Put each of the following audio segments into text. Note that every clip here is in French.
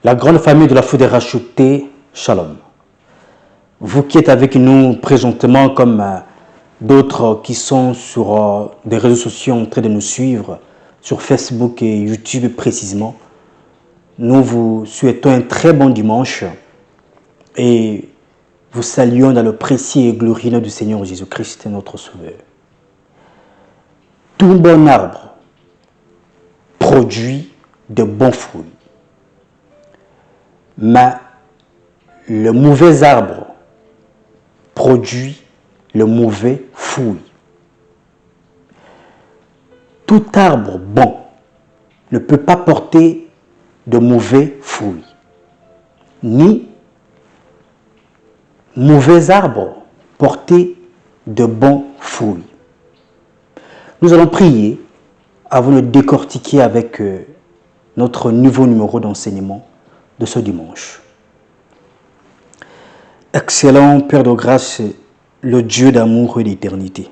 La grande famille de la foi des rachetés, Shalom. Vous qui êtes avec nous présentement comme d'autres qui sont sur des réseaux sociaux en train de nous suivre, sur Facebook et YouTube précisément, nous vous souhaitons un très bon dimanche et vous saluons dans le précieux et glorieux nom du Seigneur Jésus-Christ, notre Sauveur. Tout bon arbre produit de bons fruits, mais le mauvais arbre produit le mauvais fruit. Tout arbre bon ne peut pas porter de mauvais fruits, ni mauvais arbre porter de bons fruits. Nous allons prier avant de décortiquer avec notre nouveau numéro d'enseignement de ce dimanche. Excellent Père de grâce, le Dieu d'amour et d'éternité.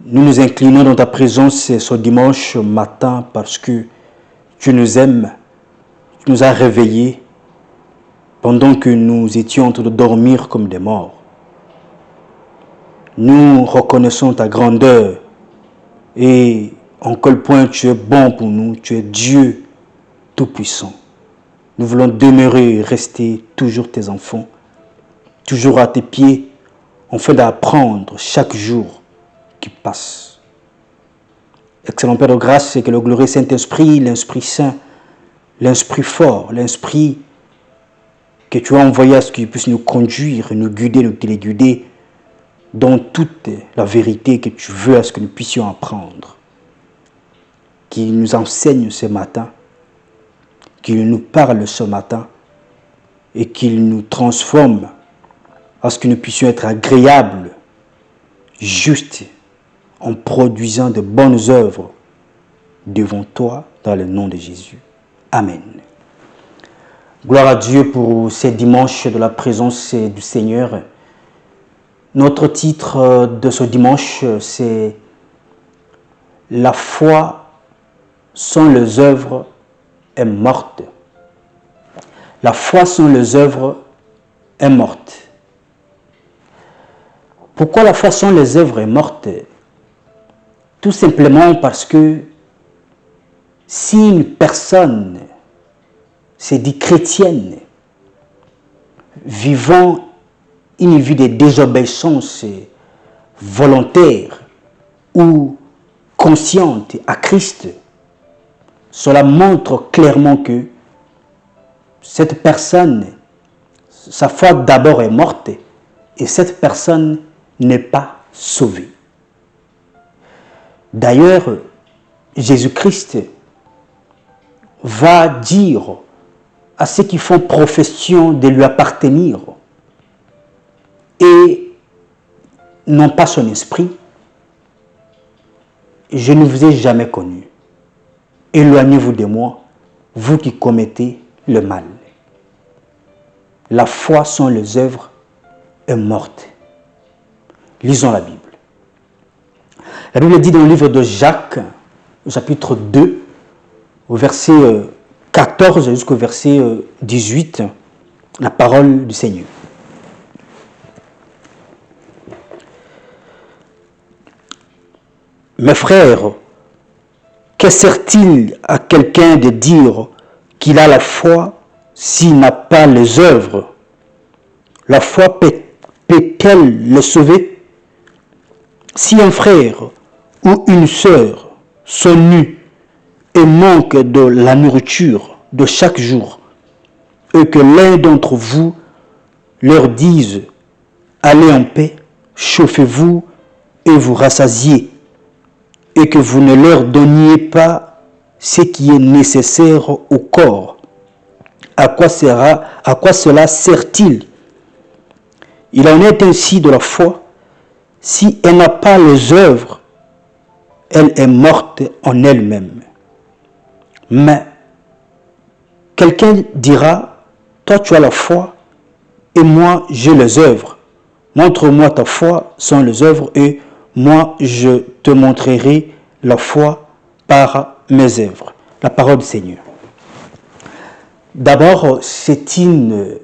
Nous nous inclinons dans ta présence ce dimanche matin parce que tu nous aimes, tu nous as réveillés pendant que nous étions en train de dormir comme des morts. Nous reconnaissons ta grandeur et en quel point tu es bon pour nous, tu es Dieu Tout-Puissant. Nous voulons demeurer et rester toujours tes enfants, toujours à tes pieds, afin d'apprendre chaque jour qui passe. Excellent Père de grâce, c'est que le glorieux Saint-Esprit, l'Esprit Saint, l'Esprit fort, l'Esprit que tu as envoyé à ce qu'il puisse nous conduire, nous guider, nous téléguider dans toute la vérité que tu veux à ce que nous puissions apprendre. Qu'il nous enseigne ce matin, qu'il nous parle ce matin et qu'il nous transforme à ce que nous puissions être agréables, justes, en produisant de bonnes œuvres devant toi dans le nom de Jésus. Amen. Gloire à Dieu pour ces dimanches de la présence du Seigneur. Notre titre de ce dimanche, c'est « La foi sans les œuvres est morte ». La foi sans les œuvres est morte. Pourquoi la foi sans les œuvres est morte? Tout simplement parce que si une personne se dit chrétienne, vivant une vie de désobéissance volontaire ou consciente à Christ, cela montre clairement que cette personne, sa foi d'abord est morte et cette personne n'est pas sauvée. D'ailleurs, Jésus-Christ va dire à ceux qui font profession de lui appartenir et n'ont pas son esprit, je ne vous ai jamais connu. Éloignez-vous de moi, vous qui commettez le mal. La foi sans les œuvres est morte. Lisons la Bible. La Bible dit dans le livre de Jacques, au chapitre 2, au verset 14 jusqu'au verset 18, la parole du Seigneur. Mes frères, que sert-il à quelqu'un de dire qu'il a la foi s'il n'a pas les œuvres? La foi peut-elle le sauver? Si un frère ou une sœur sont nus et manquent de la nourriture de chaque jour, et que l'un d'entre vous leur dise « Allez en paix, chauffez-vous et vous rassasiez », et que vous ne leur donniez pas ce qui est nécessaire au corps, à quoi cela sert-il? Il en est ainsi de la foi. Si elle n'a pas les œuvres, elle est morte en elle-même. Mais quelqu'un dira, toi tu as la foi et moi j'ai les œuvres. Montre-moi ta foi sans les œuvres et moi je te montrerai la foi par mes œuvres. La parole du Seigneur. D'abord, c'est une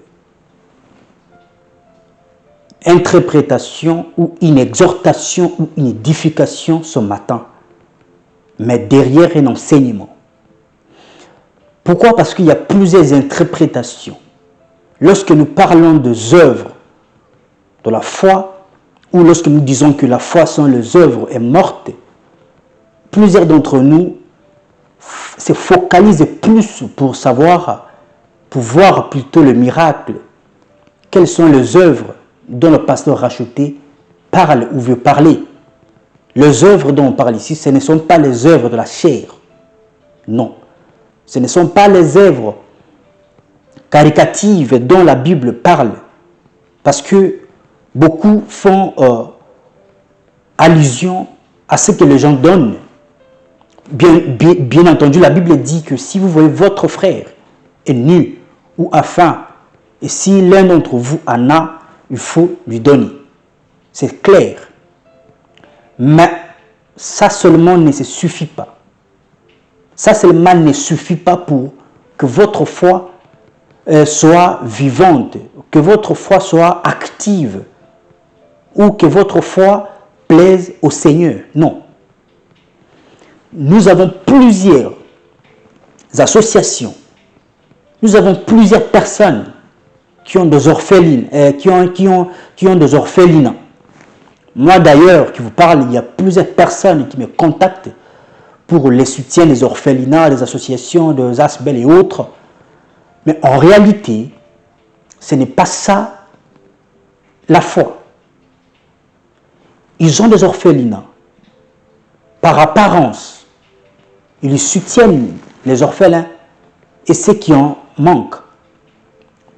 interprétation ou une exhortation ou une édification ce matin, mais derrière un enseignement. Pourquoi? Parce qu'il y a plusieurs interprétations. Lorsque nous parlons des œuvres de la foi, ou lorsque nous disons que la foi sans les œuvres est morte, plusieurs d'entre nous se focalisent plus pour voir plutôt le miracle. Quelles sont les œuvres dont le pasteur racheté parle ou veut parler? Les œuvres dont on parle ici, ce ne sont pas les œuvres de la chair. Non. Ce ne sont pas les œuvres caricatives dont la Bible parle. Parce que beaucoup font allusion à ce que les gens donnent. Bien entendu, la Bible dit que si vous voyez votre frère est nu ou a faim, et si l'un d'entre vous en a, il faut lui donner. C'est clair. Mais ça seulement ne se suffit pas. Ça seulement ne suffit pas pour que votre foi soit vivante, que votre foi soit active, ou que votre foi plaise au Seigneur. Non. Nous avons plusieurs associations, nous avons plusieurs personnes qui ont des orphelines, qui ont des orphelinats. Moi d'ailleurs, qui vous parle, il y a plusieurs personnes qui me contactent pour les soutiens des orphelinats, des associations, des ASBEL et autres. Mais en réalité, ce n'est pas ça la foi. Ils ont des orphelinats. Par apparence, ils soutiennent les orphelins et ceux qui en manquent.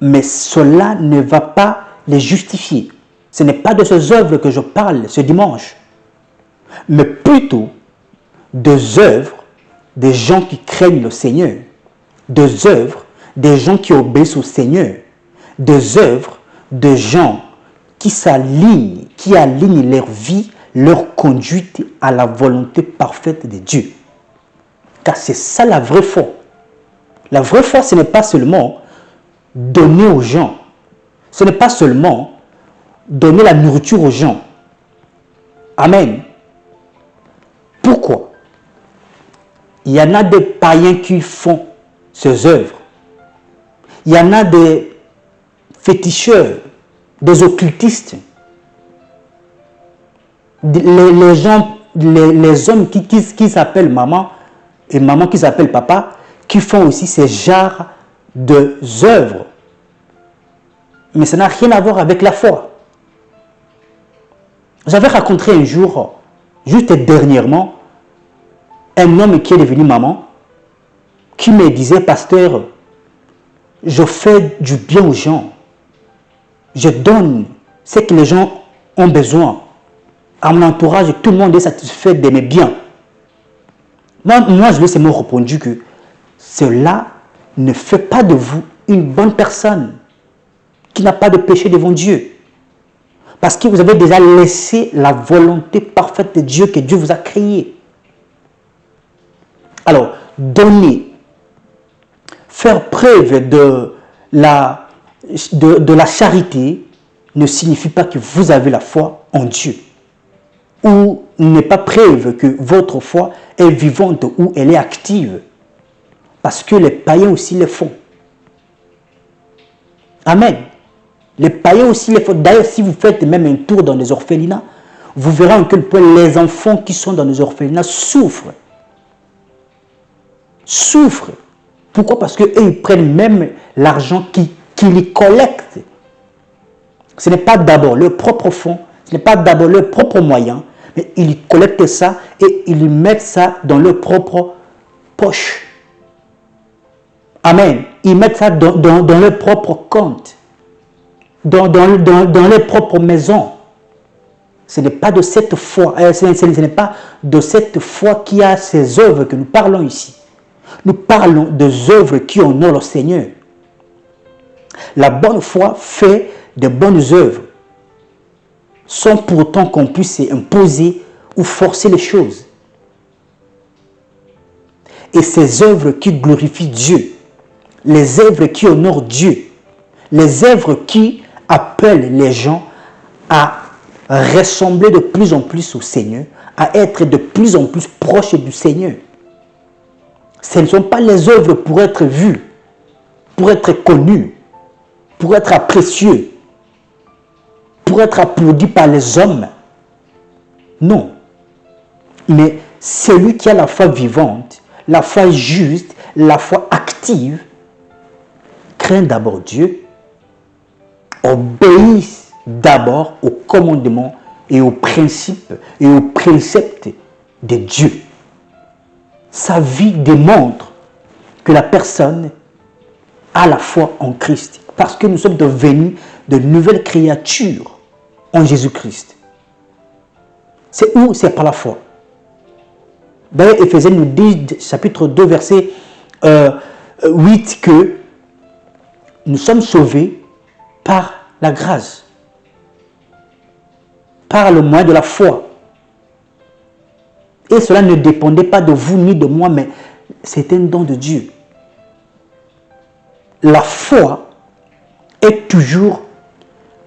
Mais cela ne va pas les justifier. Ce n'est pas de ces œuvres que je parle ce dimanche, mais plutôt des œuvres des gens qui craignent le Seigneur, des œuvres des gens qui obéissent au Seigneur, des œuvres de gens qui s'alignent, qui alignent leur vie, leur conduite à la volonté parfaite de Dieu. Car c'est ça la vraie foi. La vraie foi, ce n'est pas seulement donner aux gens, ce n'est pas seulement donner la nourriture aux gens. Amen. Pourquoi? Il y en a des païens qui font ces œuvres. Il y en a des féticheurs, des occultistes, les hommes qui s'appellent maman et maman qui s'appelle papa, qui font aussi ces genres d'œuvres. Mais ça n'a rien à voir avec la foi. J'avais rencontré un jour, juste dernièrement, un homme qui est devenu maman, qui me disait, pasteur, je fais du bien aux gens. Je donne ce que les gens ont besoin. À mon entourage, tout le monde est satisfait de mes biens. Moi, je lui ai seulement répondu que cela ne fait pas de vous une bonne personne qui n'a pas de péché devant Dieu. Parce que vous avez déjà laissé la volonté parfaite de Dieu que Dieu vous a créé. Alors, donner, faire preuve de la charité ne signifie pas que vous avez la foi en Dieu. Ou n'est pas preuve que votre foi est vivante ou elle est active. Parce que les païens aussi le font. Amen. Les païens aussi le font. D'ailleurs, si vous faites même un tour dans les orphelinats, vous verrez à quel point les enfants qui sont dans les orphelinats souffrent. Souffrent. Pourquoi? Parce qu'eux, ils prennent même l'argent qu'ils collectent. Ce n'est pas d'abord leur propre fonds, ce n'est pas d'abord leur propre moyen, mais ils collectent ça et ils mettent ça dans leur propre poche. Amen. Ils mettent ça dans leur propre compte, dans leur propre maison. Ce n'est pas de cette foi, ce n'est pas de cette foi qui a ces œuvres que nous parlons ici. Nous parlons des œuvres qui honorent le Seigneur. La bonne foi fait de bonnes œuvres, sans pourtant qu'on puisse imposer ou forcer les choses. Et ces œuvres qui glorifient Dieu, les œuvres qui honorent Dieu, les œuvres qui appellent les gens à ressembler de plus en plus au Seigneur, à être de plus en plus proches du Seigneur. Ce ne sont pas les œuvres pour être vues, pour être connues, pour être appréciées, pour être applaudi par les hommes. Non. Mais celui qui a la foi vivante, la foi juste, la foi active, craint d'abord Dieu, obéit d'abord aux commandements et aux principes et aux préceptes de Dieu. Sa vie démontre que la personne a la foi en Christ, parce que nous sommes devenus de nouvelles créatures en Jésus-Christ. C'est où? C'est par la foi. D'ailleurs, Éphésiens nous dit, chapitre 2, verset 8, que nous sommes sauvés par la grâce, par le moyen de la foi. Et cela ne dépendait pas de vous ni de moi, mais c'est un don de Dieu. La foi est toujours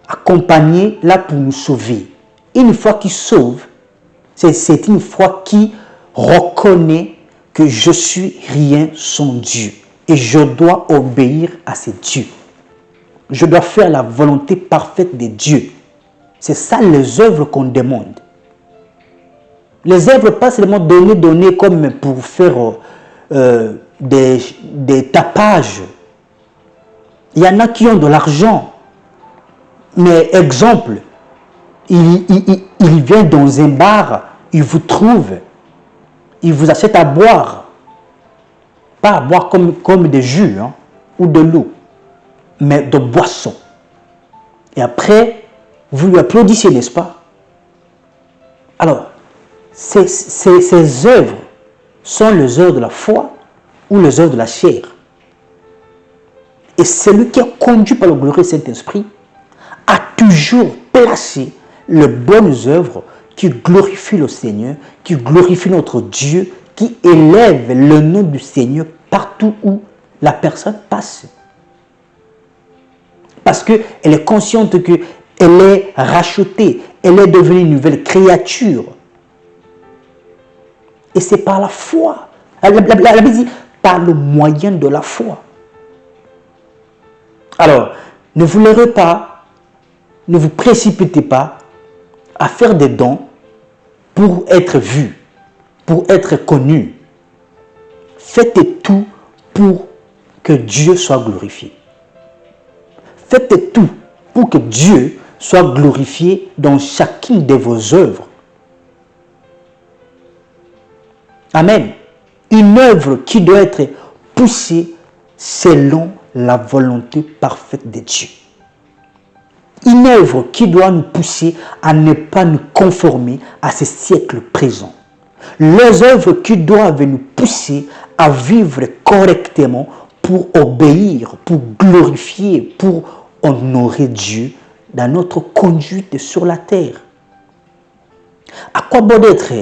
accompagnée là pour nous sauver. Une foi qui sauve, c'est une foi qui reconnaît que je suis rien sans Dieu et je dois obéir à ce Dieu. Je dois faire la volonté parfaite de Dieu. C'est ça les œuvres qu'on demande. Les œuvres, pas seulement donner comme pour faire des tapages. Il y en a qui ont de l'argent. Mais exemple, il vient dans un bar, il vous trouve, il vous achète à boire. Pas à boire comme des jus ou de l'eau, mais de boissons. Et après, vous lui applaudissez, n'est-ce pas? Alors, ces œuvres sont les œuvres de la foi ou les œuvres de la chair. Et celui qui est conduit par le glorieux Saint-Esprit a toujours placé les bonnes œuvres qui glorifient le Seigneur, qui glorifient notre Dieu, qui élèvent le nom du Seigneur partout où la personne passe. Parce qu'elle est consciente qu'elle est rachetée, elle est devenue une nouvelle créature. Et c'est par la foi. La Bible dit, par le moyen de la foi. Alors, ne vous leurrez pas, ne vous précipitez pas à faire des dons pour être vu, pour être connu. Faites tout pour que Dieu soit glorifié. Faites tout pour que Dieu soit glorifié dans chacune de vos œuvres. Amen. Une œuvre qui doit être poussée selon la volonté parfaite de Dieu. Une œuvre qui doit nous pousser à ne pas nous conformer à ce siècle présent. Les œuvres qui doivent nous pousser à vivre correctement pour obéir, pour glorifier, pour honorer Dieu dans notre conduite sur la terre. À quoi bon d'être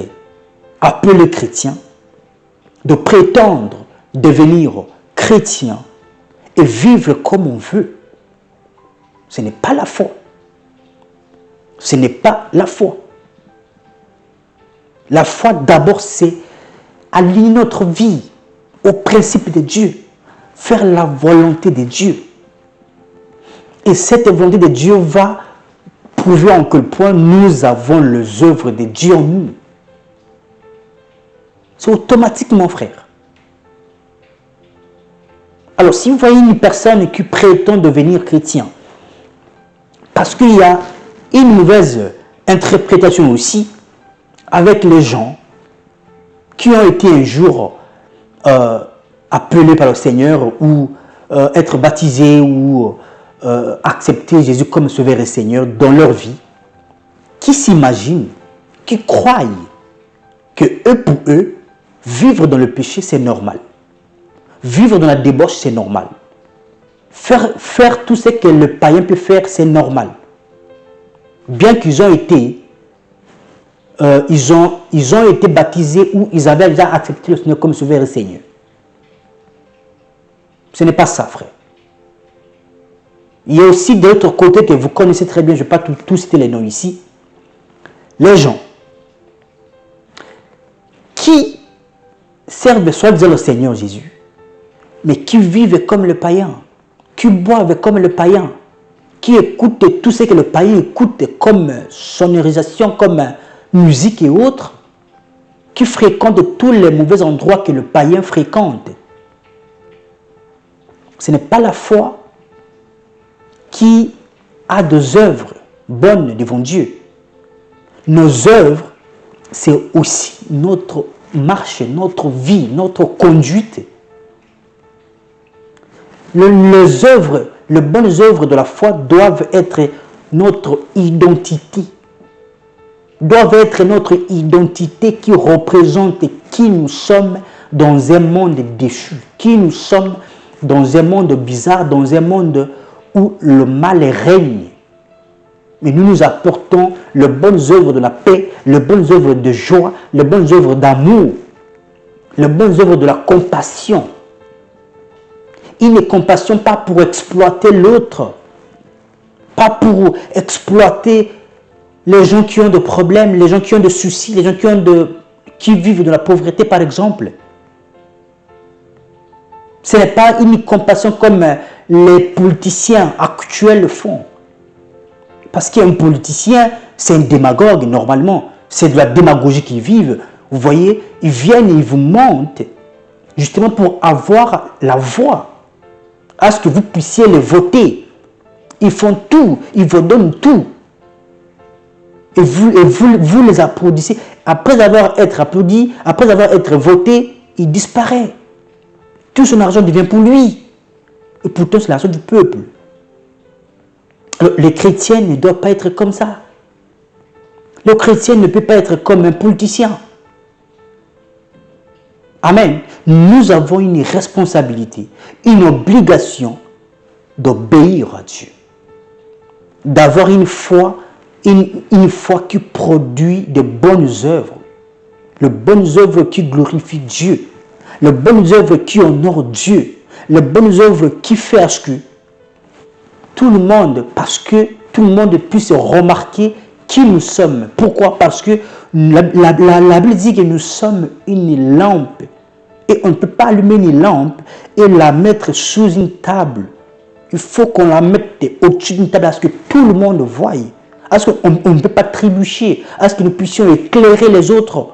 appelé chrétien, de prétendre devenir chrétien et vivre comme on veut? Ce n'est pas la foi. Ce n'est pas la foi. La foi, d'abord, c'est aligner notre vie au principe de Dieu. Faire la volonté de Dieu. Et cette volonté de Dieu va prouver en quel point nous avons les œuvres de Dieu en nous. C'est automatique, mon frère. Alors, si vous voyez une personne qui prétend devenir chrétien, parce qu'il y a une mauvaise interprétation aussi avec les gens qui ont été un jour appelés par le Seigneur ou être baptisés ou accepter Jésus comme Sauveur et Seigneur dans leur vie, qui s'imaginent, qui croient que eux pour eux, vivre dans le péché c'est normal. Vivre dans la débauche c'est normal. Faire tout ce que le païen peut faire, c'est normal. Bien qu'ils ont été, ils ont été baptisés ou ils avaient déjà accepté le Seigneur comme Sauveur et Seigneur. Ce n'est pas ça, frère. Il y a aussi de l'autre côté que vous connaissez très bien, je ne vais pas tous citer les noms ici. Les gens qui servent soi-disant le Seigneur Jésus, mais qui vivent comme le païen, qui boivent comme le païen, qui écoutent tout ce que le païen écoute comme sonorisation, comme musique et autres, qui fréquentent tous les mauvais endroits que le païen fréquente. Ce n'est pas la foi qui a des œuvres bonnes devant Dieu. Nos œuvres, c'est aussi notre marche, notre vie, notre conduite. Les œuvres, les bonnes œuvres de la foi doivent être notre identité. Doivent être notre identité qui représente qui nous sommes dans un monde déchu, qui nous sommes dans un monde bizarre, dans un monde où le mal règne. Mais nous nous apportons les bonnes œuvres de la paix, les bonnes œuvres de joie, les bonnes œuvres d'amour, les bonnes œuvres de la compassion. Une compassion pas pour exploiter l'autre, pas pour exploiter les gens qui ont des problèmes, les gens qui ont des soucis, les gens qui vivent de la pauvreté par exemple. Ce n'est pas une compassion comme les politiciens actuels le font. Parce qu'un politicien, c'est un démagogue normalement. C'est de la démagogie qu'ils vivent. Vous voyez, ils viennent et ils vous mentent justement pour avoir la voix. À ce que vous puissiez les voter. Ils font tout, ils vous donnent tout. Et vous les applaudissez. Après avoir été applaudi, après avoir été voté, il disparaît. Tout son argent devient pour lui. Et pourtant, c'est l'argent du peuple. Alors, les chrétiens ne doivent pas être comme ça. Le chrétien ne peut pas être comme un politicien. Amen. Nous avons une responsabilité, une obligation d'obéir à Dieu. D'avoir une foi qui produit de bonnes œuvres. Les bonnes œuvres qui glorifient Dieu. Les bonnes œuvres qui honorent Dieu. Les bonnes œuvres qui font ce que tout le monde puisse remarquer qui nous sommes. Pourquoi? Parce que la Bible dit que nous sommes une lampe. Et on ne peut pas allumer une lampe et la mettre sous une table. Il faut qu'on la mette au-dessus d'une table à ce que tout le monde voie. À ce qu'on ne peut pas trébucher. À ce que nous puissions éclairer les autres.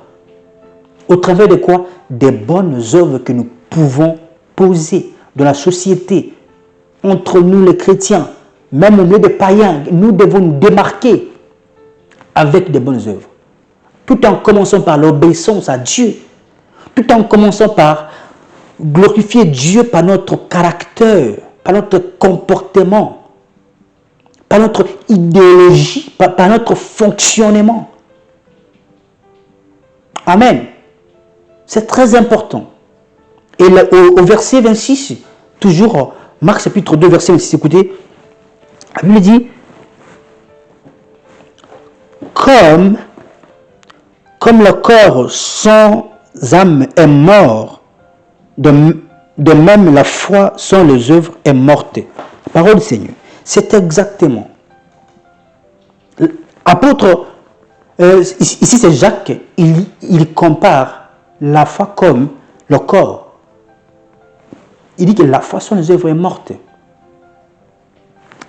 Au travers de quoi? Des bonnes œuvres que nous pouvons poser dans la société. Entre nous les chrétiens, même au milieu des païens, nous devons nous démarquer avec des bonnes œuvres. Tout en commençant par l'obéissance à Dieu. Tout en commençant par glorifier Dieu par notre caractère, par notre comportement, par notre idéologie, par notre fonctionnement. Amen. C'est très important. Et au verset 26, toujours Marc chapitre 2, verset 26, écoutez, la Bible dit, comme le corps sans âme est mort, de même la foi sans les œuvres est morte. Parole du Seigneur. C'est exactement. Apôtre, ici c'est Jacques, il compare la foi comme le corps. Il dit que la foi sans les œuvres est morte.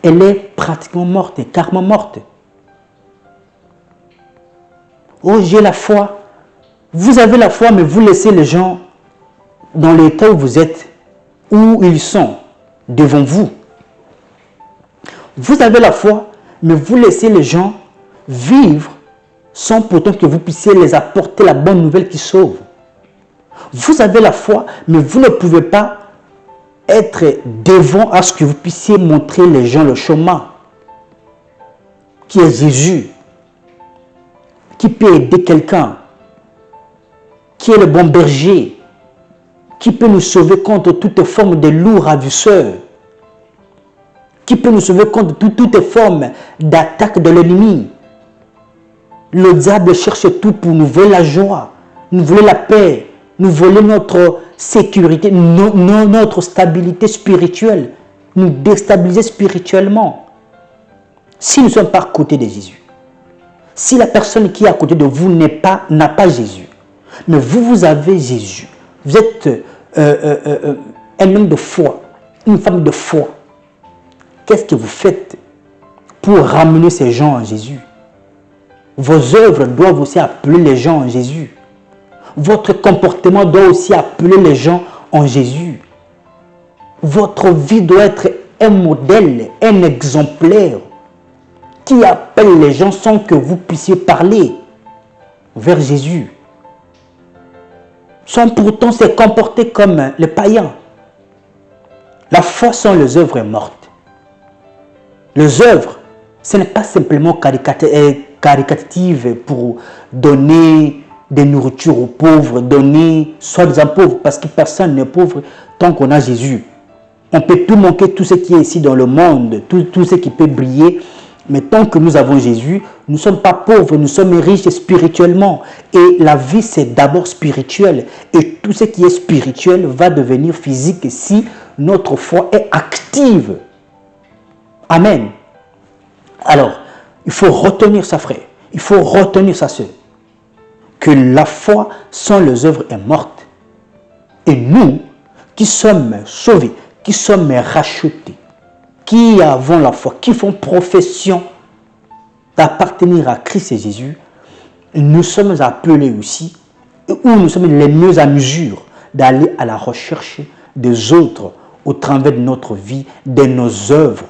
Elle est pratiquement morte, carrément morte. Oh, j'ai la foi. Vous avez la foi, mais vous laissez les gens dans l'état où vous êtes, où ils sont, devant vous. Vous avez la foi, mais vous laissez les gens vivre sans pourtant que vous puissiez les apporter la bonne nouvelle qui sauve. Vous avez la foi, mais vous ne pouvez pas être devant à ce que vous puissiez montrer les gens le chemin qui est Jésus, qui peut aider quelqu'un, qui est le bon berger, qui peut nous sauver contre toute forme de loups ravisseurs, qui peut nous sauver contre toute forme d'attaque de l'ennemi. Le diable cherche tout pour nous voler la joie, nous voler la paix, nous voler notre sécurité, notre stabilité spirituelle, nous déstabiliser spirituellement. Si nous ne sommes pas à côté de Jésus, si la personne qui est à côté de vous n'a pas Jésus, mais vous avez Jésus, vous êtes un homme de foi, une femme de foi, qu'est-ce que vous faites pour ramener ces gens à Jésus? Vos œuvres doivent aussi appeler les gens en Jésus. Votre comportement doit aussi appeler les gens en Jésus. Votre vie doit être un modèle, un exemplaire qui appelle les gens sans que vous puissiez parler vers Jésus. Sans pourtant se comporter comme les païens. La foi sans les œuvres est morte. Les œuvres, ce n'est pas simplement caritative pour donner des nourritures aux pauvres, donner soi-disant pauvres, parce que personne n'est pauvre tant qu'on a Jésus. On peut tout manquer, tout ce qui est ici dans le monde, tout ce qui peut briller, mais tant que nous avons Jésus, nous ne sommes pas pauvres, nous sommes riches spirituellement. Et la vie, c'est d'abord spirituel. Et tout ce qui est spirituel va devenir physique si notre foi est active. Amen. Alors, il faut retenir ça, frère. Il faut retenir ça, sœur. Que la foi sans les œuvres est morte. Et nous, qui sommes sauvés, qui sommes rachetés, qui avons la foi, qui font profession d'appartenir à Christ et Jésus, nous sommes appelés aussi, ou nous sommes les mieux à mesure d'aller à la recherche des autres au travers de notre vie, de nos œuvres.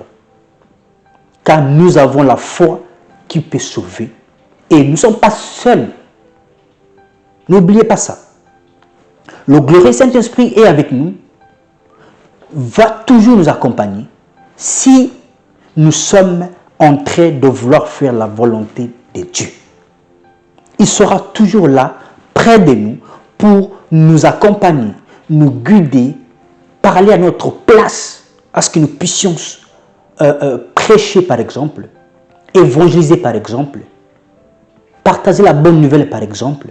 Car nous avons la foi qui peut sauver. Et nous ne sommes pas seuls. N'oubliez pas ça. Le glorieux Saint-Esprit est avec nous, va toujours nous accompagner si nous sommes en train de vouloir faire la volonté de Dieu. Il sera toujours là, près de nous, pour nous accompagner, nous guider, parler à notre place, à ce que nous puissions prêcher par exemple, évangéliser par exemple, partager la bonne nouvelle par exemple.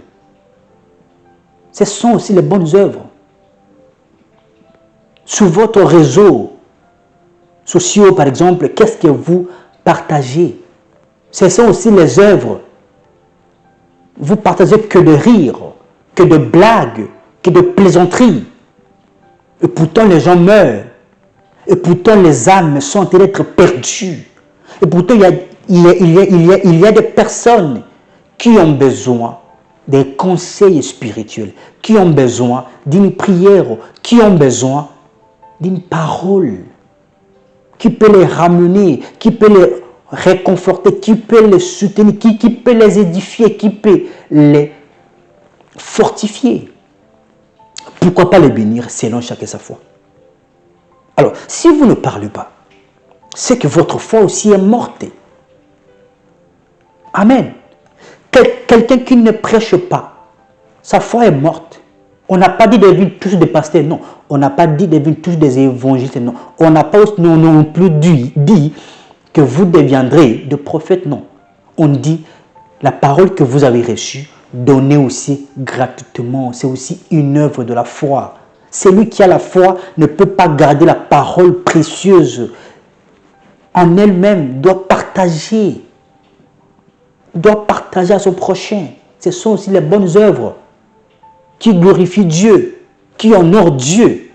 Ce sont aussi les bonnes œuvres. Sur votre réseau sociaux par exemple, qu'est-ce que vous partagez? Ce sont aussi les œuvres. Vous partagez que de rire, que de blagues, que de plaisanteries. Et pourtant les gens meurent. Et pourtant les âmes sont en train d'être perdues. Et pourtant il y a des personnes qui ont besoin des conseils spirituels, qui ont besoin d'une prière, qui ont besoin d'une parole qui peut les ramener, qui peut les réconforter, qui peut les soutenir, qui peut les édifier, qui peut les fortifier. Pourquoi pas les bénir selon chacun sa foi? Alors, si vous ne parlez pas, c'est que votre foi aussi est morte. Amen. Quelqu'un qui ne prêche pas, sa foi est morte. On n'a pas dit de devenir tous des pasteurs, non. On n'a pas dit de devenir tous des évangélistes, non. On n'a pas non plus dit que vous deviendrez des prophètes, non. On dit la parole que vous avez reçue, donnez aussi gratuitement. C'est aussi une œuvre de la foi. Celui qui a la foi ne peut pas garder la parole précieuse en elle-même, doit partager à son prochain. Ce sont aussi les bonnes œuvres qui glorifient Dieu, qui honorent Dieu.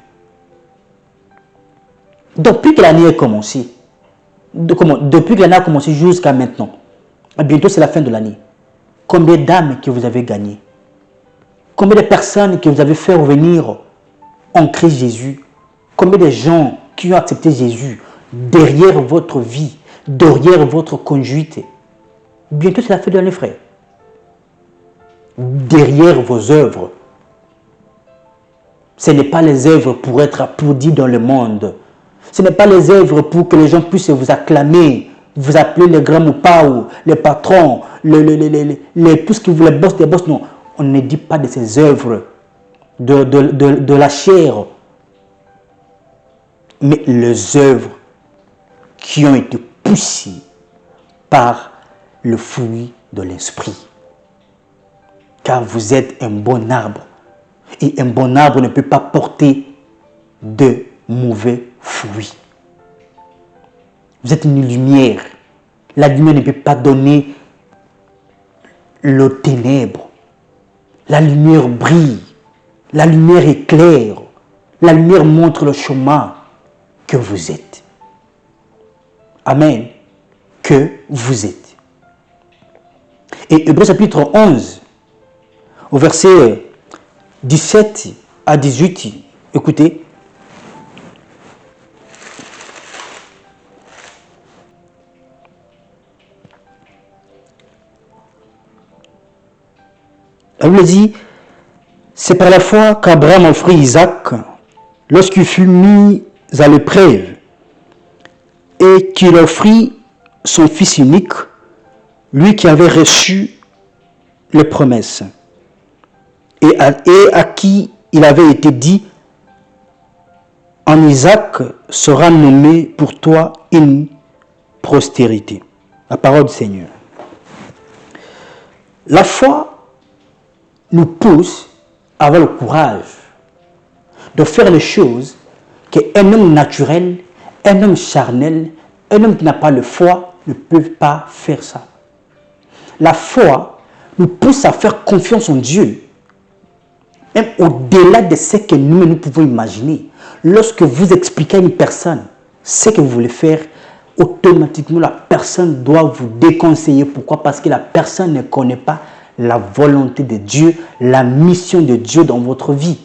Depuis que l'année a commencé, jusqu'à maintenant, bientôt c'est la fin de l'année, combien d'âmes que vous avez gagnées? Combien de personnes que vous avez fait revenir en Christ Jésus? Combien de gens qui ont accepté Jésus derrière votre vie, derrière votre conduite? Bientôt c'est la fin de l'année, frère. Derrière vos œuvres, ce n'est pas les œuvres pour être applaudis dans le monde. Ce n'est pas les œuvres pour que les gens puissent vous acclamer, vous appeler les grands moupao, les patrons, tout ce que vous, les boss des boss. Non, on ne dit pas de ces œuvres de la chair, mais les œuvres qui ont été poussées par le fruit de l'esprit. Car vous êtes un bon arbre Et un bon arbre ne peut pas porter de mauvais fruits. Vous êtes une lumière. La lumière ne peut pas donner le ténèbre. La lumière brille. La lumière éclaire. La lumière montre le chemin que vous êtes. Amen. Que vous êtes. Et Hébreux chapitre 11, au verset 17 à 18, écoutez. La Bible dit, c'est par la foi qu'Abraham offrit Isaac lorsqu'il fut mis à l'épreuve et qu'il offrit son fils unique, lui qui avait reçu les promesses et à qui il avait été dit, en Isaac sera nommé pour toi une postérité. La parole du Seigneur. La foi nous pousse à avoir le courage de faire les choses qu'un homme naturel, un homme charnel, un homme qui n'a pas le foi ne peut pas faire ça. La foi nous pousse à faire confiance en Dieu, même au-delà de ce que nous pouvons imaginer. Lorsque vous expliquez à une personne ce que vous voulez faire, automatiquement la personne doit vous déconseiller. Pourquoi? Parce que la personne ne connaît pas la volonté de Dieu, la mission de Dieu dans votre vie.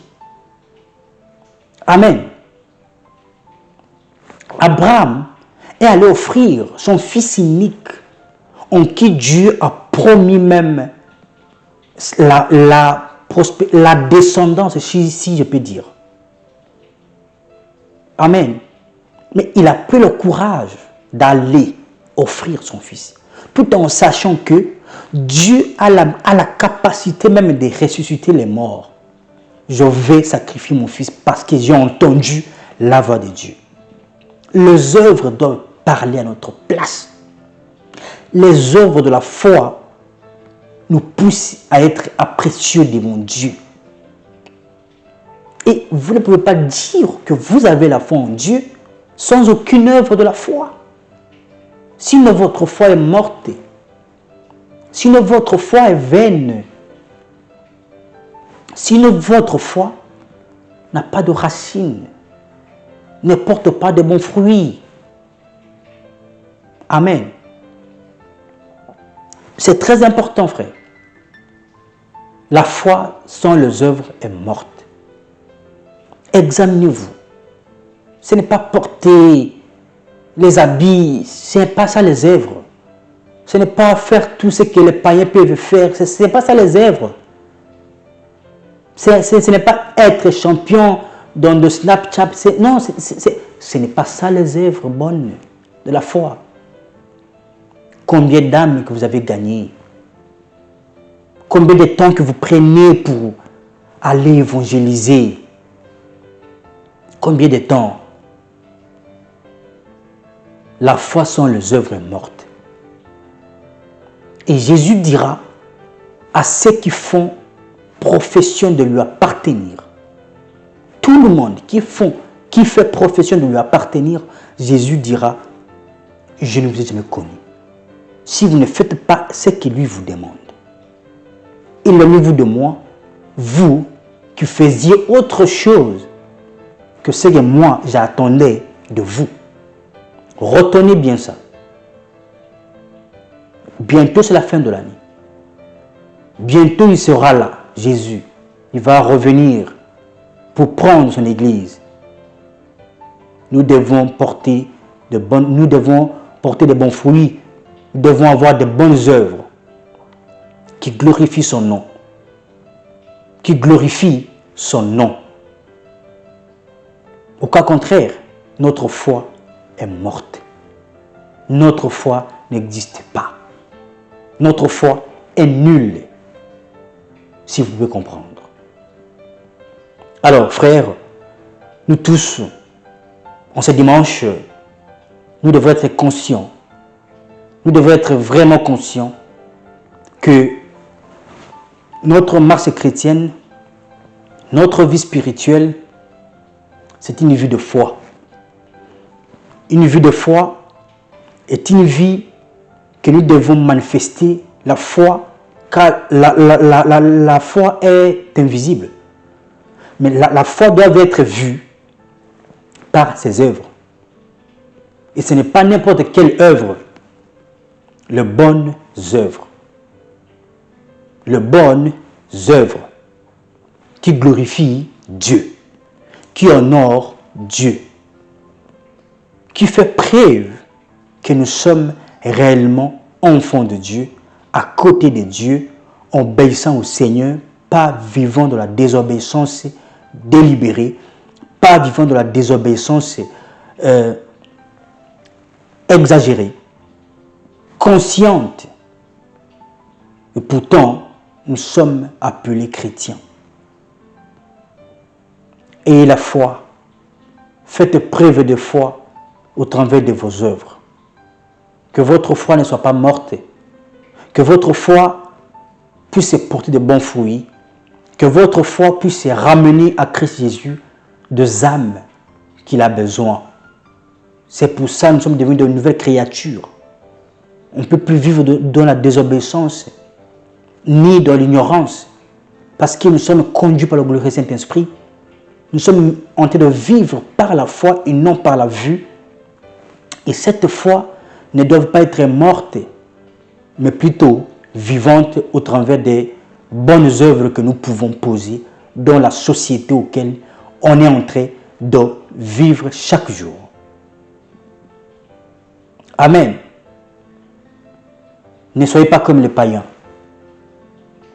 Amen. Abraham est allé offrir son fils unique, en qui Dieu a promis même la descendance, si je peux dire. Amen. Mais il a pris le courage d'aller offrir son fils, tout en sachant que Dieu a la capacité même de ressusciter les morts. Je vais sacrifier mon fils parce que j'ai entendu la voix de Dieu. Les œuvres doivent parler à notre place. Les œuvres de la foi nous poussent à être apprécieux devant Dieu. Et vous ne pouvez pas dire que vous avez la foi en Dieu sans aucune œuvre de la foi. Sinon votre foi est morte. Sinon votre foi est vaine. Sinon votre foi n'a pas de racines, ne porte pas de bons fruits. Amen. C'est très important, frère. La foi sans les œuvres est morte. Examinez-vous. Ce n'est pas porter les habits, ce n'est pas ça les œuvres. Ce n'est pas faire tout ce que les païens peuvent faire, ce n'est pas ça les œuvres. Ce n'est pas être champion dans le Snapchat. Non, ce n'est pas ça les œuvres bonnes de la foi. Combien d'âmes que vous avez gagnées? Combien de temps que vous prenez pour aller évangéliser? Combien de temps? La foi sans les œuvres est morte. Et Jésus dira à ceux qui font profession de lui appartenir. Tout le monde qui fait profession de lui appartenir, Jésus dira, je ne vous ai jamais connu. Si vous ne faites pas ce qu'il lui vous demande. Éloignez-vous de moi, vous qui faisiez autre chose que ce que moi j'attendais de vous. Retenez bien ça. Bientôt c'est la fin de l'année. Bientôt il sera là, Jésus. Il va revenir pour prendre son église. Nous devons porter de bons fruits. Nous devons avoir de bonnes œuvres qui glorifient son nom. Qui glorifient son nom. Au cas contraire, notre foi est morte. Notre foi n'existe pas. Notre foi est nulle. Si vous pouvez comprendre. Alors, frères, nous tous, en ce dimanche, nous devons être conscients. Nous devons être vraiment conscients que notre marche chrétienne Notre vie spirituelle, c'est une vie de foi. Une vie de foi est une vie que nous devons manifester la foi, car la foi est invisible. Mais la foi doit être vue par ses œuvres. Et ce n'est pas n'importe quelle œuvre, les bonnes œuvres. Les bonnes œuvres qui glorifient Dieu, qui honorent Dieu, qui fait preuve que nous sommes réellement enfants de Dieu, à côté de Dieu, obéissant au Seigneur, pas vivant de la désobéissance délibérée, pas vivant de la désobéissance exagérée, consciente. Et pourtant, nous sommes appelés chrétiens. Et la foi, faites preuve de foi au travers de vos œuvres. Que votre foi ne soit pas morte. Que votre foi puisse porter de bons fruits. Que votre foi puisse ramener à Christ Jésus des âmes qu'il a besoin. C'est pour ça que nous sommes devenus de nouvelles créatures. On ne peut plus vivre dans la désobéissance, ni dans l'ignorance, parce que nous sommes conduits par le glorieux Saint-Esprit. Nous sommes en train de vivre par la foi et non par la vue. Et cette foi ne doit pas être morte, mais plutôt vivante au travers des bonnes œuvres que nous pouvons poser dans la société auquel on est en train de vivre chaque jour. Amen. Ne soyez pas comme les païens.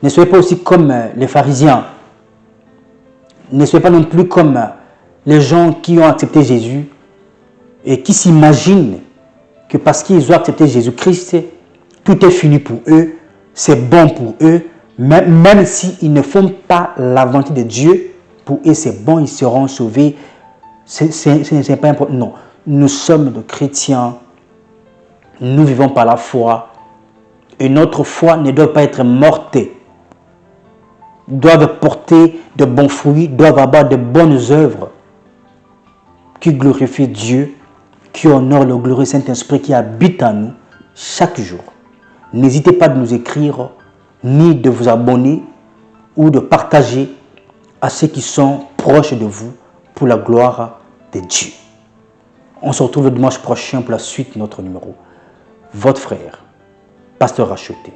Ne soyez pas aussi comme les pharisiens. Ne soyez pas non plus comme les gens qui ont accepté Jésus et qui s'imaginent que parce qu'ils ont accepté Jésus-Christ, tout est fini pour eux, c'est bon pour eux, même s'ils ne font pas la volonté de Dieu, pour eux c'est bon, ils seront sauvés. C'est pas important. Non, nous sommes des chrétiens, nous vivons par la foi, et notre foi ne doit pas être morte. Doivent porter de bons fruits, doivent avoir de bonnes œuvres qui glorifient Dieu, qui honorent le glorieux Saint-Esprit qui habite en nous chaque jour. N'hésitez pas de nous écrire, ni de vous abonner ou de partager à ceux qui sont proches de vous pour la gloire de Dieu. On se retrouve le dimanche prochain pour la suite de notre numéro. Votre frère, Pasteur Racheté.